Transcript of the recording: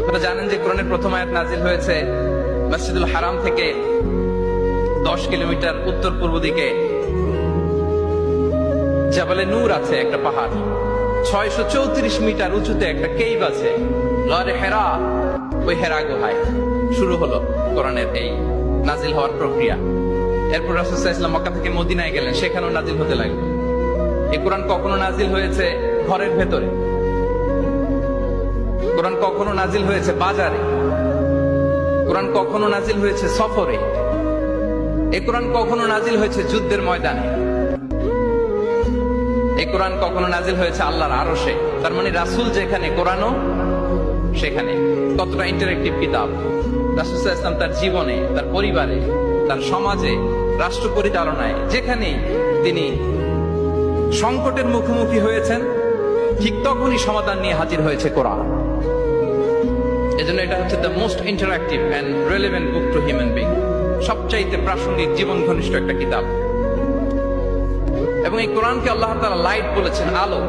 আপনারা জানেন যে কোরআনের প্রথম আয়াত নাজিল হয়েছে মসজিদুল হারাম থেকে 10 কিলোমিটার উত্তর পূর্ব দিকে জাবালে নূর আছে, একটা পাহাড় 634 মিটার উঁচুতে একটা কেইভ আছে, গারে হেরা। ওই হেরা গুহায় শুরু হলো কোরআনের এই নাজিল হওয়ার প্রক্রিয়া। এরপর রাসূল সাল্লাল্লাহু আলাইহি ওয়াসাল্লাম মক্কা থেকে মদিনায় গেলেন, সেখানেও নাজিল হতে লাগলো। এই কোরআন কখনো নাজিল হয়েছে ঘরের ভেতরে, কোরআন কখনো নাজিল হয়েছে বাজারে, কোরআন কখনো নাজিল হয়েছে সফরে, এই কোরআন কখনো নাজিল হয়েছে যুদ্ধের ময়দানে, এই কোরআন কখনো নাজিল হয়েছে আল্লাহর আরশে। তার মানে রাসূল যেখানে, কোরআনও সেখানে। কতটা ইন্টারেক্টিভ কিতাব! রাসূল সাল্লাল্লাহু আলাইহি ওয়াসাল্লাম তার জীবনে, তার পরিবারে, তার সমাজে, রাষ্ট্র পরিচালনায় যেখানেই তিনি সংকটের মুখোমুখি হয়েছেন, ঠিক তখনই সমাধান নিয়ে হাজির হয়েছে কোরআন। এজন্য এটা হচ্ছে the most interactive and relevant book to human being, সবচাইতে প্রাসঙ্গিক, জীবন ঘনিষ্ঠ একটা কিতাব। এবং এই কোরআনকে আল্লাহ তাআলা লাইট বলেছেন, আলো।